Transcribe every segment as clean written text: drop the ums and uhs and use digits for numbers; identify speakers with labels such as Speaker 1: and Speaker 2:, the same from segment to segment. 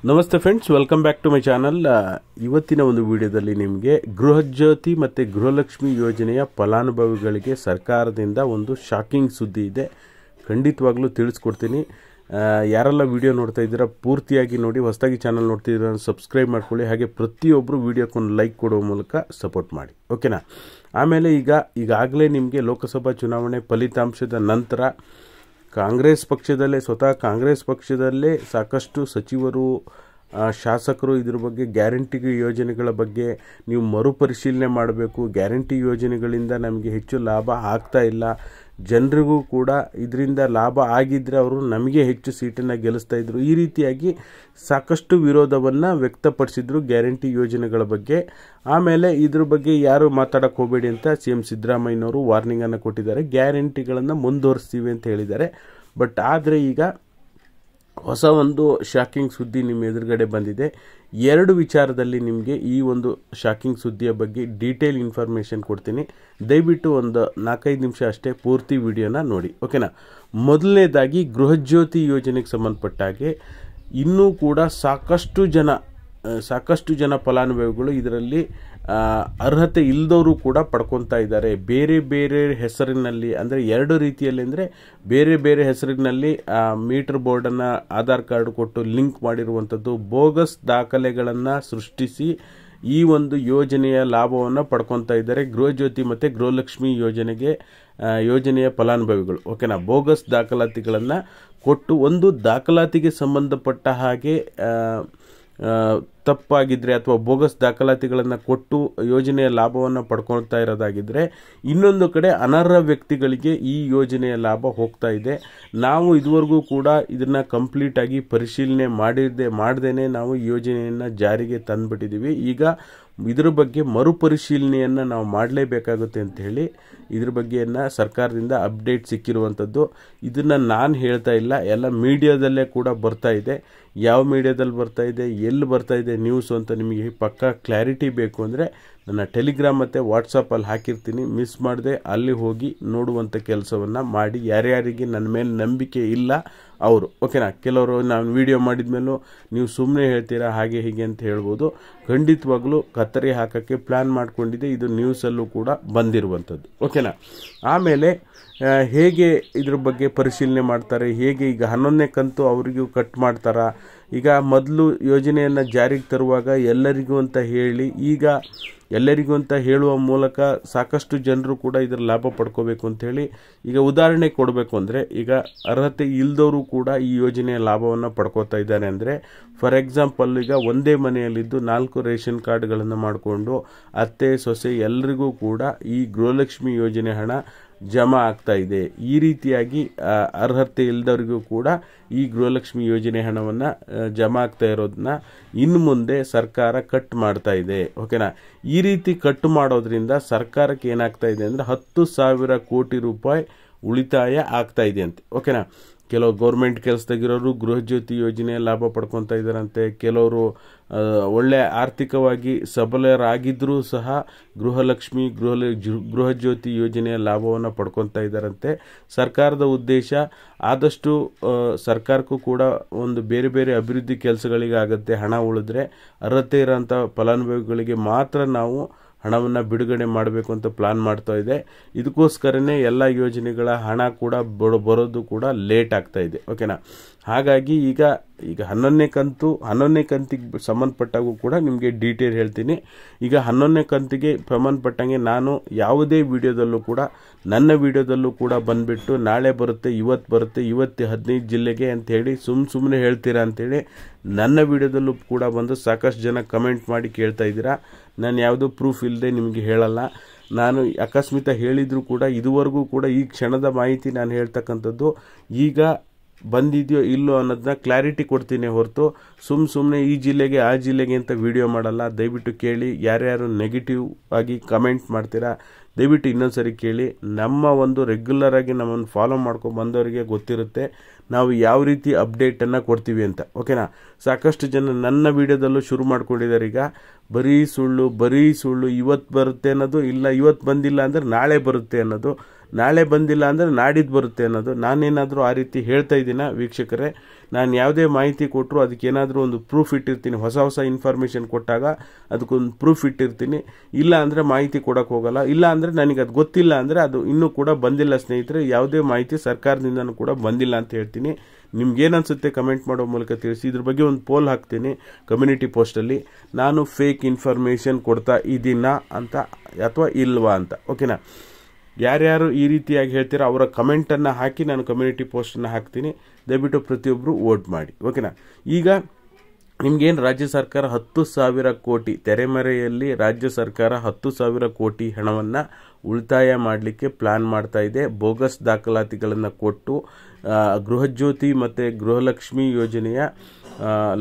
Speaker 1: ನಮಸ್ತೆ friends, welcome back to my channel. ಇವತ್ತಿನ ಒಂದು ವಿಡಿಯೋದಲ್ಲಿ ನಿಮಗೆ ಗೃಹಜ್ಯೋತಿ ಮತ್ತು ಗೃಹಲಕ್ಷ್ಮಿ ಯೋಜನೆಯ ಫಲಾನುಭವಿಗಳಿಗೆ ಸರ್ಕಾರದಿಂದ ಒಂದು ಶಾಕಿಂಗ್ ಸುದ್ದಿ ಇದೆ. ಖಂಡಿತವಾಗ್ಲೂ ತಿಳಿಸ್ಕೊಡ್ತೀನಿ. ಯಾರೆಲ್ಲ ವಿಡಿಯೋ ನೋಡ್ತಾ ಇದ್ದೀರಾ ಪೂರ್ತಿಯಾಗಿ ನೋಡಿ. ಹೊಸದಾಗಿ ಚಾನಲ್ ನೋಡ್ತಿದ್ದೀರಾ ಸಬ್ಸ್ಕ್ರೈಬ್ ಮಾಡ್ಕೊಳ್ಳಿ. ಹಾಗೆ ಪ್ರತಿಯೊಬ್ಬರು ವಿಡಿಯೋಕ್ಕೊಂದು ಲೈಕ್ ಕೊಡೋ ಮೂಲಕ ಸಪೋರ್ಟ್ ಮಾಡಿ, ಓಕೆನಾ. ಆಮೇಲೆ ಈಗಾಗಲೇ ನಿಮಗೆ ಲೋಕಸಭಾ ಚುನಾವಣೆ ಫಲಿತಾಂಶದ ನಂತರ ಸ್ವತಃ ಕಾಂಗ್ರೆಸ್ ಪಕ್ಷದಲ್ಲೇ ಸಾಕಷ್ಟು ಸಚಿವರು, ಶಾಸಕರು ಇದ್ರ ಬಗ್ಗೆ ಗ್ಯಾರಂಟಿ ಯೋಜನೆಗಳ ಬಗ್ಗೆ ನೀವು ಮರುಪರಿಶೀಲನೆ ಮಾಡಬೇಕು, ಗ್ಯಾರಂಟಿ ಯೋಜನೆಗಳಿಂದ ನಮಗೆ ಹೆಚ್ಚು ಲಾಭ ಆಗ್ತಾ ಇಲ್ಲ, ಜನರಿಗೂ ಕೂಡ ಇದರಿಂದ ಲಾಭ ಆಗಿದ್ದರೆ ಅವರು ನಮಗೆ ಹೆಚ್ಚು ಸೀಟನ್ನು ಗೆಲ್ಲಿಸ್ತಾ ಇದ್ರು, ಈ ರೀತಿಯಾಗಿ ಸಾಕಷ್ಟು ವಿರೋಧವನ್ನು ವ್ಯಕ್ತಪಡಿಸಿದ್ರು ಗ್ಯಾರಂಟಿ ಯೋಜನೆಗಳ ಬಗ್ಗೆ. ಆಮೇಲೆ ಇದ್ರ ಬಗ್ಗೆ ಯಾರು ಮಾತಾಡಕ್ಕೆ ಹೋಗಬೇಡಿ ಅಂತ CM ಸಿದ್ದರಾಮಯ್ಯನವರು ವಾರ್ನಿಂಗನ್ನು ಕೊಟ್ಟಿದ್ದಾರೆ. ಗ್ಯಾರಂಟಿಗಳನ್ನು ಮುಂದುವರಿಸ್ತೀವಿ ಅಂತ ಹೇಳಿದ್ದಾರೆ. ಆದರೆ ಈಗ ಹೊಸ ಒಂದು ಶಾಕಿಂಗ್ ಸುದ್ದಿ ನಿಮ್ಮ ಎದುರುಗಡೆ ಬಂದಿದೆ. ಎರಡು ವಿಚಾರದಲ್ಲಿ ನಿಮಗೆ ಈ ಒಂದು ಶಾಕಿಂಗ್ ಸುದ್ದಿಯ ಬಗ್ಗೆ ಡೀಟೇಲ್ ಇನ್ಫಾರ್ಮೇಷನ್ ಕೊಡ್ತೀನಿ. ದಯವಿಟ್ಟು ಒಂದು 4-5 ನಿಮಿಷ ಅಷ್ಟೇ ಪೂರ್ತಿ ವಿಡಿಯೋನ ನೋಡಿ, ಓಕೆನಾ. ಮೊದಲನೇದಾಗಿ ಗೃಹಜ್ಯೋತಿ ಯೋಜನೆಗೆ ಸಂಬಂಧಪಟ್ಟ ಹಾಗೆ ಇನ್ನೂ ಕೂಡ ಸಾಕಷ್ಟು ಜನ ಫಲಾನುಭವಿಗಳು ಇದರಲ್ಲಿ ಅರ್ಹತೆ ಇಲ್ಲದವರು ಕೂಡ ಪಡ್ಕೊತಾ ಇದ್ದಾರೆ. ಬೇರೆ ಬೇರೆ ಹೆಸರಿನಲ್ಲಿ, ಅಂದರೆ ಎರಡು ರೀತಿಯಲ್ಲಿ, ಅಂದರೆ ಬೇರೆ ಬೇರೆ ಹೆಸರಿನಲ್ಲಿ ಮೀಟರ್ ಬೋರ್ಡನ್ನು ಆಧಾರ್ ಕಾರ್ಡ್ ಕೊಟ್ಟು ಲಿಂಕ್ ಮಾಡಿರುವಂಥದ್ದು, ಬೋಗಸ್ ದಾಖಲೆಗಳನ್ನು ಸೃಷ್ಟಿಸಿ ಈ ಒಂದು ಯೋಜನೆಯ ಲಾಭವನ್ನು ಪಡ್ಕೊತಾ ಇದ್ದಾರೆ ಗೃಹಜ್ಯೋತಿ ಮತ್ತು ಗೃಹಲಕ್ಷ್ಮಿ ಯೋಜನೆಯ ಫಲಾನುಭವಿಗಳು, ಓಕೆನಾ. ಬೋಗಸ್ ದಾಖಲಾತಿಗಳನ್ನು ಕೊಟ್ಟು, ಒಂದು ದಾಖಲಾತಿಗೆ ಸಂಬಂಧಪಟ್ಟ ಹಾಗೆ ತಪ್ಪಾಗಿದ್ದರೆ ಅಥವಾ ಬೋಗಸ್ ದಾಖಲಾತಿಗಳನ್ನು ಕೊಟ್ಟು ಯೋಜನೆಯ ಲಾಭವನ್ನು ಪಡ್ಕೊಳ್ತಾ ಇರೋದಾಗಿದ್ದರೆ, ಇನ್ನೊಂದು ಕಡೆ ಅನರ್ಹ ವ್ಯಕ್ತಿಗಳಿಗೆ ಈ ಯೋಜನೆಯ ಲಾಭ ಹೋಗ್ತಾ ಇದೆ. ನಾವು ಇದುವರೆಗೂ ಕೂಡ ಇದನ್ನು ಕಂಪ್ಲೀಟಾಗಿ ಪರಿಶೀಲನೆ ಮಾಡದೇನೆ ನಾವು ಈ ಯೋಜನೆಯನ್ನು ಜಾರಿಗೆ ತಂದುಬಿಟ್ಟಿದ್ದೀವಿ. ಈಗ ಇದ್ರ ಬಗ್ಗೆ ಮರುಪರಿಶೀಲನೆಯನ್ನು ನಾವು ಮಾಡಲೇಬೇಕಾಗುತ್ತೆ ಅಂತ ಹೇಳಿ ಇದ್ರ ಬಗ್ಗೆಯನ್ನು ಸರ್ಕಾರದಿಂದ ಅಪ್ಡೇಟ್ ಸಿಕ್ಕಿರುವಂಥದ್ದು. ಇದನ್ನು ನಾನು ಹೇಳ್ತಾ ಇಲ್ಲ, ಎಲ್ಲ ಮೀಡಿಯಾದಲ್ಲೇ ಕೂಡ ಬರ್ತಾ ಇದೆ. ಯಾವ ಮೀಡಿಯಾದಲ್ಲಿ ಬರ್ತಾ ಇದೆ, ಎಲ್ಲಿ ಬರ್ತಾ ಇದೆ ನ್ಯೂಸ್ ಅಂತ ನಿಮಗೆ ಪಕ್ಕಾ ಕ್ಲಾರಿಟಿ ಬೇಕು ಅಂದರೆ ನನ್ನ ಟೆಲಿಗ್ರಾಮ್ ಮತ್ತು ವಾಟ್ಸಪ್ಪಲ್ಲಿ ಹಾಕಿರ್ತೀನಿ. ಮಿಸ್ ಮಾಡದೆ ಅಲ್ಲಿ ಹೋಗಿ ನೋಡುವಂಥ ಕೆಲಸವನ್ನು ಮಾಡಿ. ಯಾರ್ಯಾರಿಗೆ ನನ್ನ ಮೇಲೆ ನಂಬಿಕೆ ಇಲ್ಲ ಅವರು, ಓಕೆನಾ. ಕೆಲವರು ನಾನು ವಿಡಿಯೋ ಮಾಡಿದ ಮೇಲೂ ನೀವು ಸುಮ್ಮನೆ ಹೇಳ್ತೀರಾ ಹಾಗೆ ಹೀಗೆ ಅಂತ ಹೇಳ್ಬೋದು. ಖಂಡಿತವಾಗ್ಲೂ ಕತ್ತರಿ ಹಾಕೋಕ್ಕೆ ಪ್ಲ್ಯಾನ್ ಮಾಡ್ಕೊಂಡಿದೆ. ಇದು ನ್ಯೂಸಲ್ಲೂ ಕೂಡ ಬಂದಿರುವಂಥದ್ದು, ಓಕೆನಾ. ಆಮೇಲೆ ಹೇಗೆ ಇದ್ರ ಬಗ್ಗೆ ಪರಿಶೀಲನೆ ಮಾಡ್ತಾರೆ, ಹೇಗೆ ಈಗ 11ನೇ ಕಂತು ಅವರಿಗೂ ಕಟ್ ಮಾಡ್ತಾರಾ, ಈಗ ಮೊದಲು ಯೋಜನೆಯನ್ನು ಜಾರಿಗೆ ತರುವಾಗ ಎಲ್ಲರಿಗೂ ಅಂತ ಹೇಳಿ, ಈಗ ಎಲ್ಲರಿಗೂ ಅಂತ ಹೇಳುವ ಮೂಲಕ ಸಾಕಷ್ಟು ಜನರು ಕೂಡ ಇದರ ಲಾಭ ಪಡ್ಕೋಬೇಕು ಅಂಥೇಳಿ, ಈಗ ಉದಾಹರಣೆ ಕೊಡಬೇಕು ಅಂದರೆ, ಈಗ ಅರ್ಹತೆ ಇಲ್ಲದವರು ಕೂಡ ಈ ಯೋಜನೆಯ ಲಾಭವನ್ನು ಪಡ್ಕೋತಾ ಇದ್ದಾರೆ. ಅಂದರೆ ಫಾರ್ ಎಕ್ಸಾಂಪಲ್, ಈಗ ಒಂದೇ ಮನೆಯಲ್ಲಿದ್ದು 4 ರೇಷನ್ ಕಾರ್ಡ್ಗಳನ್ನು ಮಾಡಿಕೊಂಡು ಅತ್ತೆ ಸೊಸೆ ಎಲ್ಲರಿಗೂ ಕೂಡ ಈ ಗೃಹಲಕ್ಷ್ಮಿ ಯೋಜನೆ ಹಣ ಜಮಾ ಆಗ್ತಾ ಇದೆ. ಈ ರೀತಿಯಾಗಿ ಅರ್ಹತೆ ಇಲ್ಲದವರಿಗೂ ಕೂಡ ಈ ಗೃಹಲಕ್ಷ್ಮಿ ಯೋಜನೆ ಹಣವನ್ನು ಜಮಾ ಆಗ್ತಾ ಇರೋದನ್ನ ಇನ್ನು ಮುಂದೆ ಸರ್ಕಾರ ಕಟ್ ಮಾಡ್ತಾ ಇದೆ, ಓಕೆನಾ. ಈ ರೀತಿ ಕಟ್ ಮಾಡೋದ್ರಿಂದ ಸರ್ಕಾರಕ್ಕೆ ಏನಾಗ್ತಾ ಇದೆ ಅಂದರೆ 10,000 ಕೋಟಿ ರೂಪಾಯಿ ಉಳಿತಾಯ ಆಗ್ತಾ ಇದೆ ಅಂತೆ, ಓಕೆನಾ. ಕೆಲವು ಗೌರ್ಮೆಂಟ್ ಕೆಲಸದಾಗಿರೋರು ಗೃಹಜ್ಯೋತಿ ಯೋಜನೆಯ ಲಾಭ ಪಡ್ಕೊತಾ ಇದ್ದಾರಂತೆ. ಕೆಲವರು ಒಳ್ಳೆ ಆರ್ಥಿಕವಾಗಿ ಸಬಲರಾಗಿದ್ದರೂ ಸಹ ಗೃಹಲಕ್ಷ್ಮಿ ಗೃಹಜ್ಯೋತಿ ಯೋಜನೆಯ ಲಾಭವನ್ನು ಪಡ್ಕೊತಾ ಇದ್ದಾರಂತೆ. ಸರ್ಕಾರದ ಉದ್ದೇಶ ಆದಷ್ಟು ಸರ್ಕಾರಕ್ಕೂ ಕೂಡ ಒಂದು ಬೇರೆ ಬೇರೆ ಅಭಿವೃದ್ಧಿ ಕೆಲಸಗಳಿಗಾಗುತ್ತೆ. ಹಣ ಉಳಿದ್ರೆ ಅರ್ಹತೆ ಇರೋಂಥ ಫಲಾನುಭವಿಗಳಿಗೆ ಮಾತ್ರ ನಾವು ಹಣವನ್ನು ಬಿಡುಗಡೆ ಮಾಡಬೇಕು ಅಂತ ಪ್ಲಾನ್ ಮಾಡ್ತಾ ಇದೆ. ಇದಕ್ಕೋಸ್ಕರನೇ ಎಲ್ಲ ಯೋಜನೆಗಳ ಹಣ ಕೂಡ ಬರೋದು ಕೂಡ ಲೇಟ್ ಆಗ್ತಾ ಇದೆ, ಓಕೆನಾ. ಹಾಗಾಗಿ ಈಗ 11ನೇ ಕಂತಿಗೆ ಸಂಬಂಧಪಟ್ಟಾಗೂ ಕೂಡ ನಿಮಗೆ ಡೀಟೇಲ್ ಹೇಳ್ತೀನಿ. ಈಗ 11ನೇ ಕಂತಿಗೆ ಸಂಬಂಧಪಟ್ಟಂಗೆ ನಾನು ಯಾವುದೇ ವಿಡಿಯೋದಲ್ಲೂ ಕೂಡ, ನನ್ನ ವಿಡಿಯೋದಲ್ಲೂ ಕೂಡ ಬಂದುಬಿಟ್ಟು ನಾಳೆ ಬರುತ್ತೆ, ಇವತ್ತು ಬರುತ್ತೆ, ಇವತ್ತು 15 ಜಿಲ್ಲೆಗೆ ಅಂಥೇಳಿ ಸುಮ್ಮನೆ ಹೇಳ್ತೀರಾ ಅಂಥೇಳಿ ನನ್ನ ವಿಡಿಯೋದಲ್ಲೂ ಕೂಡ ಬಂದು ಸಾಕಷ್ಟು ಜನ ಕಮೆಂಟ್ ಮಾಡಿ ಕೇಳ್ತಾ ಇದ್ದೀರಾ. ನಾನು ಯಾವುದೂ ಪ್ರೂಫ್ ಇಲ್ಲದೆ ನಿಮಗೆ ಹೇಳಲ್ಲ. ನಾನು ಅಕಸ್ಮಾತ್ ಹೇಳಿದರೂ ಕೂಡ ಇದುವರೆಗೂ ಕೂಡ ಈ ಕ್ಷಣದ ಮಾಹಿತಿ ನಾನು ಹೇಳ್ತಕ್ಕಂಥದ್ದು ಈಗ ಬಂದಿದೆಯೋ ಇಲ್ಲೋ ಅನ್ನೋದನ್ನ ಕ್ಲಾರಿಟಿ ಕೊಡ್ತೀನಿ ಹೊರತು ಸುಮ್ಮನೆ ಈ ಜಿಲ್ಲೆಗೆ ಆ ಜಿಲ್ಲೆಗೆ ಅಂತ ವಿಡಿಯೋ ಮಾಡಲ್ಲ. ದಯವಿಟ್ಟು ಕೇಳಿ. ಯಾರ್ಯಾರು ನೆಗೆಟಿವ್ ಆಗಿ ಕಮೆಂಟ್ ಮಾಡ್ತೀರಾ ದಯವಿಟ್ಟು ಇನ್ನೊಂದ್ಸರಿ ಕೇಳಿ. ನಮ್ಮ ಒಂದು ರೆಗ್ಯುಲರ್ ಆಗಿ ನಮ್ಮನ್ನು ಫಾಲೋ ಮಾಡ್ಕೊಂಡು ಬಂದವರಿಗೆ ಗೊತ್ತಿರುತ್ತೆ ನಾವು ಯಾವ ರೀತಿ ಅಪ್ಡೇಟನ್ನು ಕೊಡ್ತೀವಿ ಅಂತ, ಓಕೆನಾ. ಸಾಕಷ್ಟು ಜನ ನನ್ನ ವಿಡಿಯೋದಲ್ಲೂ ಶುರು ಮಾಡ್ಕೊಂಡಿದ್ದಾರೆ. ಈಗ ಬರೀ ಸುಳ್ಳು ಇವತ್ತು ಬರುತ್ತೆ ಅನ್ನೋದು, ಇಲ್ಲ ಇವತ್ತು ಬಂದಿಲ್ಲ ಅಂದರೆ ನಾಳೆ ಬರುತ್ತೆ ಅನ್ನೋದು. ನಾಳೆ ಬಂದಿಲ್ಲ ಅಂದರೆ ನಾಡಿದ್ದು ಬರುತ್ತೆ ಅನ್ನೋದು. ನಾನೇನಾದರೂ ಆ ರೀತಿ ಹೇಳ್ತಾ ಇದ್ದೀನ ವೀಕ್ಷಕರೇ? ನಾನು ಯಾವುದೇ ಮಾಹಿತಿ ಕೊಟ್ಟರು ಅದಕ್ಕೇನಾದರೂ ಒಂದು ಪ್ರೂಫ್ ಇಟ್ಟಿರ್ತೀನಿ. ಹೊಸ ಇನ್ಫಾರ್ಮೇಷನ್ ಕೊಟ್ಟಾಗ ಅದಕ್ಕೊಂದು ಪ್ರೂಫ್ ಇಟ್ಟಿರ್ತೀನಿ. ಇಲ್ಲ ಅಂದರೆ ಮಾಹಿತಿ ಕೊಡೋಕ್ಕೆ ಹೋಗಲ್ಲ. ಇಲ್ಲ ಅಂದರೆ ನನಗೆ ಅದು ಗೊತ್ತಿಲ್ಲ ಅಂದರೆ ಅದು ಇನ್ನೂ ಕೂಡ ಬಂದಿಲ್ಲ ಸ್ನೇಹಿತರೆ. ಯಾವುದೇ ಮಾಹಿತಿ ಸರ್ಕಾರದಿಂದನೂ ಕೂಡ ಬಂದಿಲ್ಲ ಅಂತ ಹೇಳ್ತೀನಿ. ನಿಮ್ಗೇನು ಅನಿಸುತ್ತೆ ಕಮೆಂಟ್ ಮಾಡೋ ಮೂಲಕ ತಿಳಿಸಿ. ಇದ್ರ ಬಗ್ಗೆ ಒಂದು ಪೋಲ್ ಹಾಕ್ತೀನಿ ಕಮ್ಯುನಿಟಿ ಪೋಸ್ಟಲ್ಲಿ, ನಾನು ಫೇಕ್ ಇನ್ಫಾರ್ಮೇಷನ್ ಕೊಡ್ತಾ ಇದ್ದೀನಾ ಅಂತ ಅಥವಾ ಇಲ್ವಾ ಅಂತ. ಓಕೆನಾ? ಯಾರ್ಯಾರು ಈ ರೀತಿಯಾಗಿ ಹೇಳ್ತೀರಾ ಅವರ ಕಮೆಂಟನ್ನು ಹಾಕಿ ನಾನು ಕಮ್ಯುನಿಟಿ ಪೋಸ್ಟನ್ನು ಹಾಕ್ತೀನಿ. ದಯವಿಟ್ಟು ಪ್ರತಿಯೊಬ್ಬರು ವೋಟ್ ಮಾಡಿ. ಓಕೆನಾ? ಈಗ ನಿಮ್ಗೇನು ರಾಜ್ಯ ಸರ್ಕಾರ 10,000 ಕೋಟಿ ತೆರೆಮರೆಯಲ್ಲಿ ರಾಜ್ಯ ಸರ್ಕಾರ 10,000 ಕೋಟಿ ಹಣವನ್ನು ಉಳಿತಾಯ ಮಾಡಲಿಕ್ಕೆ ಪ್ಲಾನ್ ಮಾಡ್ತಾ ಇದೆ. ಬೋಗಸ್ ದಾಖಲಾತಿಗಳನ್ನು ಕೊಟ್ಟು ಗೃಹಜ್ಯೋತಿ ಮತ್ತು ಗೃಹಲಕ್ಷ್ಮಿ ಯೋಜನೆಯ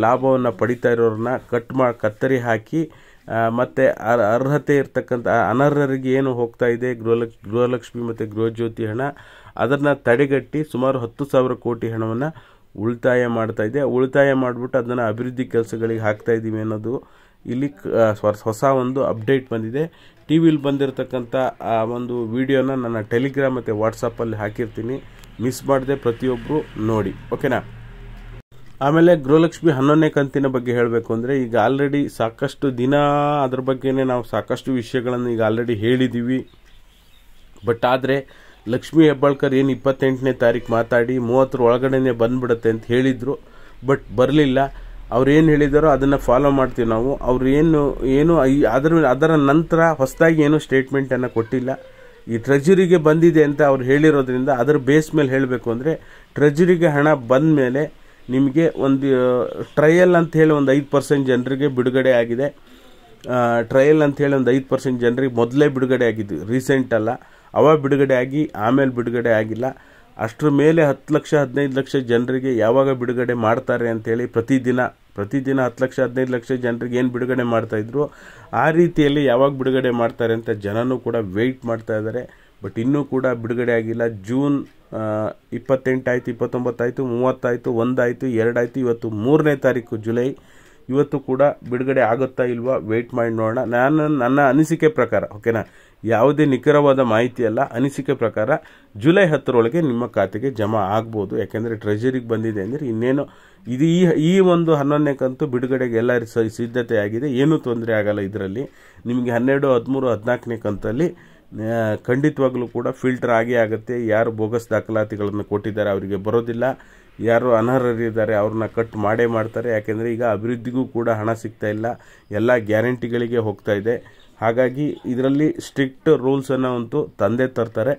Speaker 1: ಲಾಭವನ್ನು ಪಡಿತಾ ಇರೋರನ್ನ ಕತ್ತರಿ ಹಾಕಿ ಮತ್ತು ಅರ್ಹತೆ ಇರ್ತಕ್ಕಂಥ ಅನರ್ಹರಿಗೆ ಏನು ಹೋಗ್ತಾ ಇದೆ ಗೃಹಲಕ್ಷ್ಮಿ ಮತ್ತು ಗೃಹಜ್ಯೋತಿ ಹಣ, ಅದನ್ನು ತಡೆಗಟ್ಟಿ ಸುಮಾರು 10,000 ಕೋಟಿ ಹಣವನ್ನು ಉಳಿತಾಯ ಮಾಡ್ತಾ ಇದೆ. ಉಳಿತಾಯ ಮಾಡಿಬಿಟ್ಟು ಅದನ್ನು ಅಭಿವೃದ್ಧಿ ಕೆಲಸಗಳಿಗೆ ಹಾಕ್ತಾ ಇದ್ದೀವಿ ಅನ್ನೋದು ಇಲ್ಲಿ ಹೊಸ ಒಂದು ಅಪ್ಡೇಟ್ ಬಂದಿದೆ. ಟಿ ವಿಲಿ ಬಂದಿರತಕ್ಕಂಥ ಆ ಒಂದು ವಿಡಿಯೋನ ನನ್ನ ಟೆಲಿಗ್ರಾಮ್ ಮತ್ತು ವಾಟ್ಸಪ್ಪಲ್ಲಿ ಹಾಕಿರ್ತೀನಿ. ಮಿಸ್ ಮಾಡದೆ ಪ್ರತಿಯೊಬ್ಬರು ನೋಡಿ. ಓಕೆನಾ? ಆಮೇಲೆ ಗೃಹಲಕ್ಷ್ಮಿ 11ನೇ ಕಂತಿನ ಬಗ್ಗೆ ಹೇಳಬೇಕು ಅಂದರೆ ಈಗ ಆಲ್ರೆಡಿ ಸಾಕಷ್ಟು ದಿನ ಅದ್ರ ಬಗ್ಗೆನೇ ನಾವು ಸಾಕಷ್ಟು ವಿಷಯಗಳನ್ನು ಈಗ ಆಲ್ರೆಡಿ ಹೇಳಿದ್ದೀವಿ. ಬಟ್ ಆದರೆ ಲಕ್ಷ್ಮೀ ಹೆಬ್ಬಾಳ್ಕರ್ ಏನು 28ನೇ ತಾರೀಕು ಮಾತಾಡಿ 30ರ ಒಳಗಡೆನೆ ಬಂದ್ಬಿಡುತ್ತೆ ಅಂತ ಹೇಳಿದರು. ಬಟ್ ಬರಲಿಲ್ಲ. ಅವ್ರು ಏನು ಹೇಳಿದಾರೋ ಅದನ್ನು ಫಾಲೋ ಮಾಡ್ತೀವಿ ನಾವು. ಅವ್ರು ಏನು ಅದರ ನಂತರ ಹೊಸದಾಗಿ ಏನೂ ಸ್ಟೇಟ್ಮೆಂಟನ್ನು ಕೊಟ್ಟಿಲ್ಲ. ಈ ಟ್ರೆಜರಿಗೆ ಬಂದಿದೆ ಅಂತ ಅವ್ರು ಹೇಳಿರೋದ್ರಿಂದ ಅದರ ಬೇಸ್ ಮೇಲೆ ಹೇಳಬೇಕು ಅಂದರೆ ಟ್ರೆಜರಿಗೆ ಹಣ ಬಂದ ಮೇಲೆ ನಿಮಗೆ ಒಂದು ಟ್ರಯಲ್ ಅಂತ ಹೇಳಿ ಒಂದು 5% ಜನರಿಗೆ ಬಿಡುಗಡೆ ಆಗಿದೆ. ಟ್ರಯಲ್ ಅಂತ ಹೇಳಿ ಒಂದು 5% ಜನರಿಗೆ ಮೊದಲೇ ಬಿಡುಗಡೆ ಆಗಿದ್ದು, ರೀಸೆಂಟ್ ಅಲ್ಲ. ಬಿಡುಗಡೆ ಆಗಿ ಆಮೇಲೆ ಬಿಡುಗಡೆ ಆಗಿಲ್ಲ. ಅಷ್ಟರ ಮೇಲೆ 10 ಲಕ್ಷ 15 ಲಕ್ಷ ಜನರಿಗೆ ಯಾವಾಗ ಬಿಡುಗಡೆ ಮಾಡ್ತಾರೆ ಅಂತೇಳಿ ಪ್ರತಿದಿನ 10 ಲಕ್ಷ 15 ಲಕ್ಷ ಜನರಿಗೆ ಏನು ಬಿಡುಗಡೆ ಮಾಡ್ತಾಯಿದ್ರು ಆ ರೀತಿಯಲ್ಲಿ ಯಾವಾಗ ಬಿಡುಗಡೆ ಮಾಡ್ತಾರೆ ಅಂತ ಜನನೂ ಕೂಡ ವೆಯ್ಟ್ ಮಾಡ್ತಾ ಇದ್ದಾರೆ. ಬಟ್ ಇನ್ನೂ ಕೂಡ ಬಿಡುಗಡೆ ಆಗಿಲ್ಲ. ಜೂನ್ 28 ಆಯಿತು, 29 ಆಯಿತು, 30 ಆಯಿತು, 1 ಆಯಿತು, 2 ಆಯಿತು, ಇವತ್ತು 3ನೇ ತಾರೀಕು ಜುಲೈ. ಇವತ್ತು ಕೂಡ ಬಿಡುಗಡೆ ಆಗುತ್ತಾ ಇಲ್ವಾ ವೆಯ್ಟ್ ಮಾಡಿ ನೋಡೋಣ. ನನ್ನ ಅನಿಸಿಕೆ ಪ್ರಕಾರ, ಓಕೆನಾ, ಯಾವುದೇ ನಿಖರವಾದ ಮಾಹಿತಿ ಅಲ್ಲ, ಅನಿಸಿಕೆ ಪ್ರಕಾರ ಜುಲೈ 10ರೊಳಗೆ ನಿಮ್ಮ ಖಾತೆಗೆ ಜಮಾ ಆಗ್ಬೋದು. ಯಾಕೆಂದರೆ ಟ್ರೆಜರಿಗೆ ಬಂದಿದೆ ಅಂದರೆ ಇನ್ನೇನು ಇದು ಈ ಒಂದು 11ನೇ ಕಂತು ಬಿಡುಗಡೆಗೆ ಎಲ್ಲ ಸಿದ್ಧತೆ ಆಗಿದೆ. ಏನೂ ತೊಂದರೆ ಆಗಲ್ಲ. ಇದರಲ್ಲಿ ನಿಮಗೆ 12, 13, 14ನೇ ಕಂತಲ್ಲಿ ಖಂಡಿತವಾಗ್ಲೂ ಕೂಡ ಫಿಲ್ಟರ್ ಆಗೇ ಆಗುತ್ತೆ. ಯಾರು ಬೋಗಸ್ ದಾಖಲಾತಿಗಳನ್ನು ಕೊಟ್ಟಿದ್ದಾರೆ ಅವರಿಗೆ ಬರೋದಿಲ್ಲ. ಯಾರು ಅನರ್ಹರಿದ್ದಾರೆ ಅವ್ರನ್ನ ಕಟ್ ಮಾಡೇ ಮಾಡ್ತಾರೆ. ಯಾಕೆಂದರೆ ಈಗ ಅಭಿವೃದ್ಧಿಗೂ ಕೂಡ ಹಣ ಸಿಗ್ತಾ ಇಲ್ಲ, ಎಲ್ಲ ಗ್ಯಾರಂಟಿಗಳಿಗೆ ಹೋಗ್ತಾ ಇದೆ. ಹಾಗಾಗಿ ಇದರಲ್ಲಿ ಸ್ಟ್ರಿಕ್ಟ್ ರೂಲ್ಸನ್ನು ಅಂತೂ ತಂದೆ ತರ್ತಾರೆ.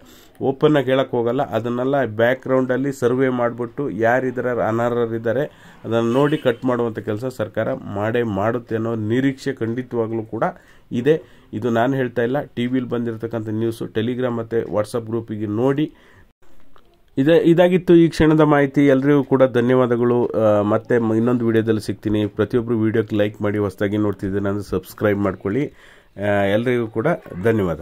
Speaker 1: ಓಪನ್ನಾಗಿ ಹೇಳಕ್ಕೆ ಹೋಗಲ್ಲ. ಅದನ್ನೆಲ್ಲ ಬ್ಯಾಕ್ಗ್ರೌಂಡಲ್ಲಿ ಸರ್ವೆ ಮಾಡಿಬಿಟ್ಟು ಯಾರಿದ್ದಾರೆ ಅನರ್ಹರಿದ್ದಾರೆ ಅದನ್ನು ನೋಡಿ ಕಟ್ ಮಾಡುವಂಥ ಕೆಲಸ ಸರ್ಕಾರ ಮಾಡುತ್ತೆ ಅನ್ನೋ ನಿರೀಕ್ಷೆ ಖಂಡಿತವಾಗ್ಲೂ ಕೂಡ ಇದೆ. ಇದು ನಾನು ಹೇಳ್ತಾ ಇಲ್ಲ, ಟಿ ವಿಲಿ ಬಂದಿರತಕ್ಕಂಥ ನ್ಯೂಸು. ಟೆಲಿಗ್ರಾಮ್ ಮತ್ತು ವಾಟ್ಸಪ್ ಗ್ರೂಪಿಗೆ ನೋಡಿ. ಇದಾಗಿತ್ತು ಈ ಕ್ಷಣದ ಮಾಹಿತಿ. ಎಲ್ಲರಿಗೂ ಕೂಡ ಧನ್ಯವಾದಗಳು. ಮತ್ತೆ ಇನ್ನೊಂದು ವಿಡಿಯೋದಲ್ಲಿ ಸಿಗ್ತೀನಿ. ಪ್ರತಿಯೊಬ್ಬರು ವಿಡಿಯೋಕ್ಕೆ ಲೈಕ್ ಮಾಡಿ, ಹೊಸದಾಗಿ ನೋಡ್ತಿದ್ದೀನಿ ಅಂದರೆ ಸಬ್ಸ್ಕ್ರೈಬ್ ಮಾಡ್ಕೊಳ್ಳಿ. ಎಲ್ಲರಿಗೂ ಕೂಡ ಧನ್ಯವಾದ.